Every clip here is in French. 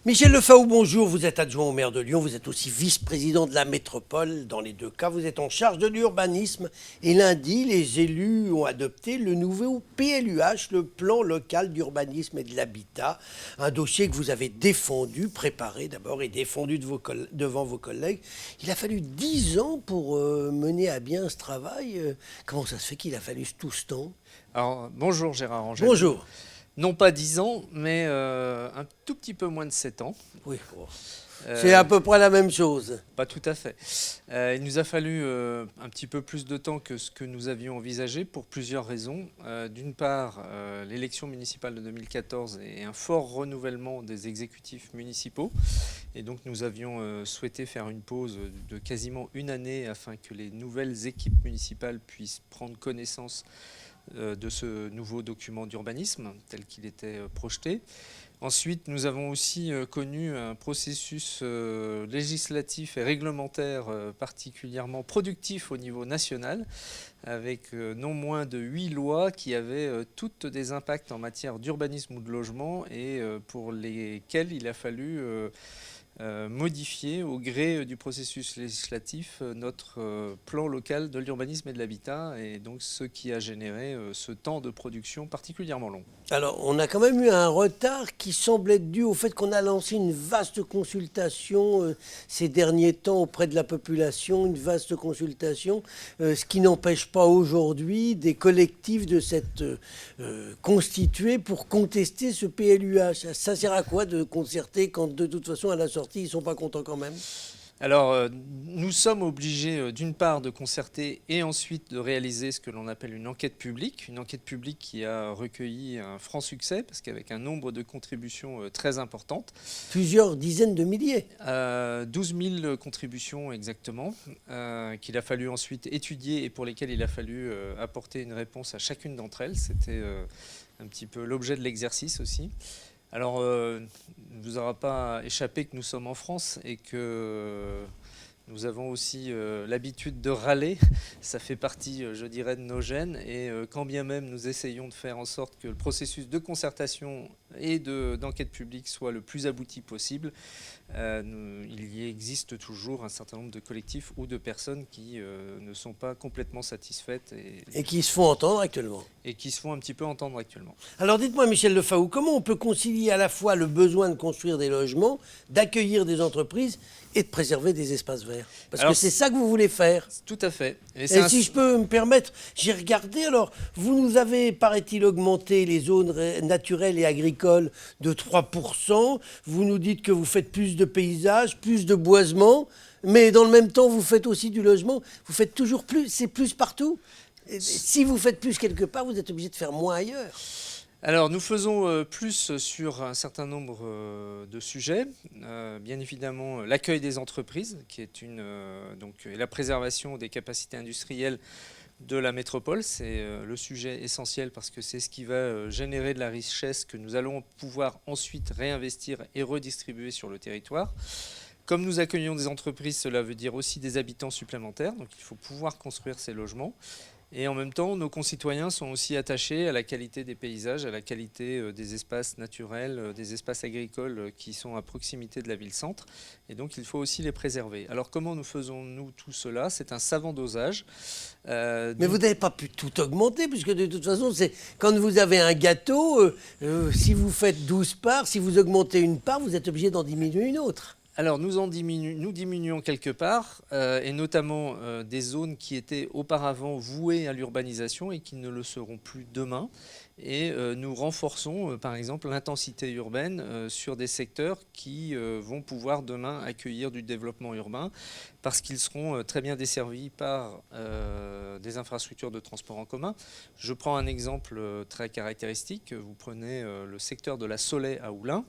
Michel Lefaou, bonjour. Vous êtes adjoint au maire de Lyon, vous êtes aussi vice-président de la métropole. Dans les deux cas, vous êtes en charge de l'urbanisme. Et lundi, les élus ont adopté le nouveau PLUH, le plan local d'urbanisme et de l'habitat. Un dossier que vous avez défendu, préparé d'abord et défendu devant vos collègues. Il a fallu 10 ans pour mener à bien ce travail. Comment ça se fait qu'il a fallu tout ce temps? Alors, bonjour Gérard Angèle. Bonjour. Non pas 10 ans, mais un tout petit peu moins de 7 ans. Oui, c'est à peu près la même chose. Pas tout à fait. Il nous a fallu un petit peu plus de temps que ce que nous avions envisagé pour plusieurs raisons. D'une part, l'élection municipale de 2014 et un fort renouvellement des exécutifs municipaux. Et donc nous avions souhaité faire une pause de quasiment une année afin que les nouvelles équipes municipales puissent prendre connaissance de ce nouveau document d'urbanisme tel qu'il était projeté. Ensuite, nous avons aussi connu un processus législatif et réglementaire particulièrement productif au niveau national, avec non moins de 8 lois qui avaient toutes des impacts en matière d'urbanisme ou de logement et pour lesquelles il a fallu modifier au gré du processus législatif notre plan local de l'urbanisme et de l'habitat, et donc ce qui a généré ce temps de production particulièrement long. Alors, on a quand même eu un retard qui semble être dû au fait qu'on a lancé une vaste consultation ces derniers temps auprès de la population, une vaste consultation, ce qui n'empêche pas aujourd'hui des collectifs de s'être constitués pour contester ce PLUH. Ça sert à quoi de concerter quand de toute façon à la sortie ils ne sont pas contents quand même? Alors, nous sommes obligés d'une part de concerter et ensuite de réaliser ce que l'on appelle une enquête publique qui a recueilli un franc succès parce qu'avec un nombre de contributions très importantes. Plusieurs dizaines de milliers. 12 000 contributions exactement, qu'il a fallu ensuite étudier et pour lesquelles il a fallu apporter une réponse à chacune d'entre elles. C'était un petit peu l'objet de l'exercice aussi. Alors, il ne vous aura pas échappé que nous sommes en France et que nous avons aussi l'habitude de râler. Ça fait partie, je dirais, de nos gènes. Et quand bien même nous essayons de faire en sorte que le processus de concertation et d'enquête publique soit le plus abouti possible, il y existe toujours un certain nombre de collectifs ou de personnes qui ne sont pas complètement satisfaites. Et qui se font entendre actuellement. Et qui se font un petit peu entendre actuellement. Alors dites-moi, Michel Lefaou, comment on peut concilier à la fois le besoin de construire des logements, d'accueillir des entreprises et de préserver des espaces verts? Parce que c'est ça que vous voulez faire. Tout à fait. Et si je peux me permettre, j'ai regardé, alors, vous nous avez, paraît-il, augmenté les zones naturelles et agricoles de 3%. Vous nous dites que vous faites plus de paysages, plus de boisement, mais dans le même temps, vous faites aussi du logement. Vous faites toujours plus, c'est plus partout. Si vous faites plus quelque part, vous êtes obligé de faire moins ailleurs. Alors, nous faisons plus sur un certain nombre de sujets. Bien évidemment, l'accueil des entreprises, qui est et la préservation des capacités industrielles de la métropole. C'est le sujet essentiel parce que c'est ce qui va générer de la richesse que nous allons pouvoir ensuite réinvestir et redistribuer sur le territoire. Comme nous accueillons des entreprises, cela veut dire aussi des habitants supplémentaires. Donc, il faut pouvoir construire ces logements. Et en même temps, nos concitoyens sont aussi attachés à la qualité des paysages, à la qualité des espaces naturels, des espaces agricoles qui sont à proximité de la ville-centre. Et donc, il faut aussi les préserver. Alors, comment nous faisons-nous tout cela? C'est un savant dosage. Mais vous n'avez pas pu tout augmenter, puisque de toute façon, c'est quand vous avez un gâteau, si vous faites 12 parts, si vous augmentez une part, vous êtes obligé d'en diminuer une autre. Alors nous diminuons quelque part, et notamment des zones qui étaient auparavant vouées à l'urbanisation et qui ne le seront plus demain. Et nous renforçons par exemple l'intensité urbaine sur des secteurs qui vont pouvoir demain accueillir du développement urbain parce qu'ils seront très bien desservis par des infrastructures de transport en commun. Je prends un exemple très caractéristique. Vous prenez le secteur de la Soley à Oullins,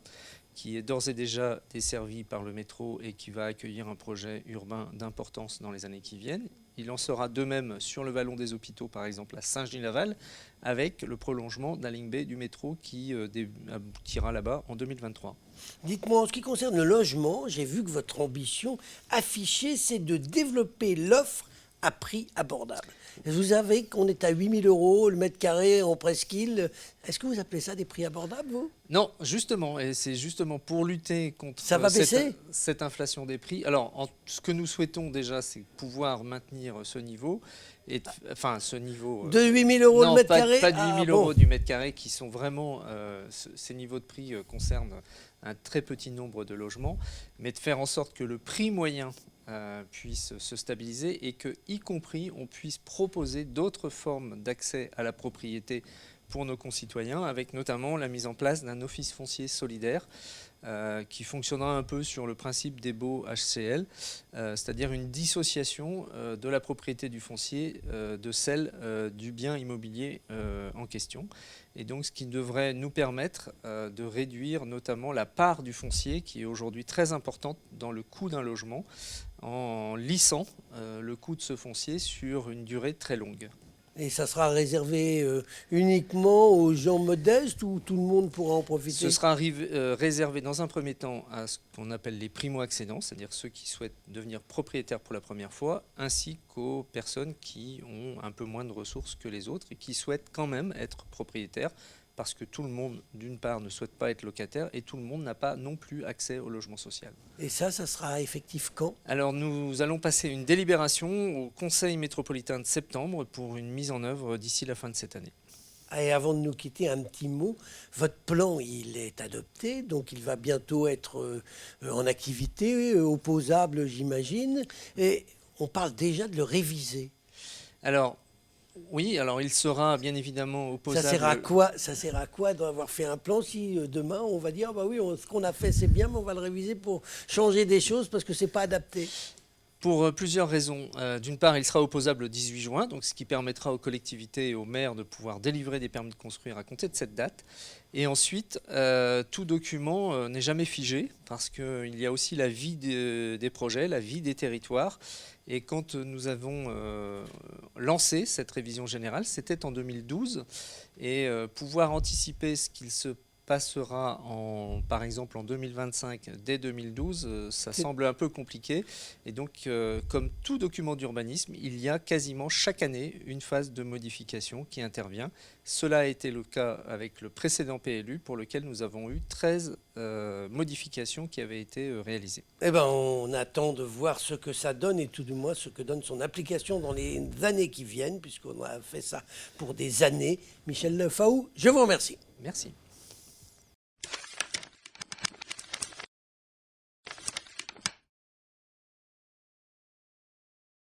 qui est d'ores et déjà desservi par le métro et qui va accueillir un projet urbain d'importance dans les années qui viennent. Il en sera de même sur le vallon des hôpitaux, par exemple à Saint-Genis-Laval, avec le prolongement de la ligne B du métro qui aboutira là-bas en 2023. Dites-moi, en ce qui concerne le logement, j'ai vu que votre ambition affichée, c'est de développer l'offre à prix abordable. Vous savez qu'on est à 8 000 € le mètre carré en presqu'île. Est-ce que vous appelez ça des prix abordables, vous? Non, justement, et c'est justement pour lutter contre Ça va baisser cette inflation des prix. Alors, ce que nous souhaitons déjà, c'est pouvoir maintenir ce niveau, enfin ce niveau de 8 000 € non, le mètre carré. pas de 8 000 € du mètre carré, qui sont vraiment ces niveaux de prix concernent un très petit nombre de logements, mais de faire en sorte que le prix moyen puisse se stabiliser et que, y compris, on puisse proposer d'autres formes d'accès à la propriété pour nos concitoyens, avec notamment la mise en place d'un office foncier solidaire qui fonctionnera un peu sur le principe des baux HCL, c'est-à-dire une dissociation de la propriété du foncier de celle du bien immobilier en question. Et donc ce qui devrait nous permettre de réduire notamment la part du foncier qui est aujourd'hui très importante dans le coût d'un logement, en lissant le coût de ce foncier sur une durée très longue. Et ça sera réservé uniquement aux gens modestes ou tout le monde pourra en profiter? Ce sera réservé dans un premier temps à ce qu'on appelle les primo-accédants, c'est-à-dire ceux qui souhaitent devenir propriétaires pour la première fois, ainsi qu'aux personnes qui ont un peu moins de ressources que les autres et qui souhaitent quand même être propriétaires, parce que tout le monde, d'une part, ne souhaite pas être locataire et tout le monde n'a pas non plus accès au logement social. Et ça sera effectif quand? Alors nous allons passer une délibération au Conseil métropolitain de septembre pour une mise en œuvre d'ici la fin de cette année. Et avant de nous quitter, un petit mot. Votre plan, il est adopté, donc il va bientôt être en activité, opposable, j'imagine. Et on parle déjà de le réviser. Alors, oui, alors il sera bien évidemment opposable. Ça sert à quoi d'avoir fait un plan si demain on va dire, bah oui, ce qu'on a fait c'est bien, mais on va le réviser pour changer des choses parce que c'est pas adapté? Pour plusieurs raisons. D'une part, il sera opposable le 18 juin, donc ce qui permettra aux collectivités et aux maires de pouvoir délivrer des permis de construire à compter de cette date. Et ensuite, tout document n'est jamais figé, parce qu'il y a aussi la vie des projets, la vie des territoires. Et quand nous avons lancé cette révision générale, c'était en 2012. Et pouvoir anticiper ce qu'il se passera par exemple en 2025 dès 2012, ça semble un peu compliqué. Et donc, comme tout document d'urbanisme, il y a quasiment chaque année une phase de modification qui intervient. Cela a été le cas avec le précédent PLU, pour lequel nous avons eu 13 modifications qui avaient été réalisées. Eh bien, on attend de voir ce que ça donne et tout du moins ce que donne son application dans les années qui viennent, puisqu'on a fait ça pour des années. Michel Faou, je vous remercie. Merci.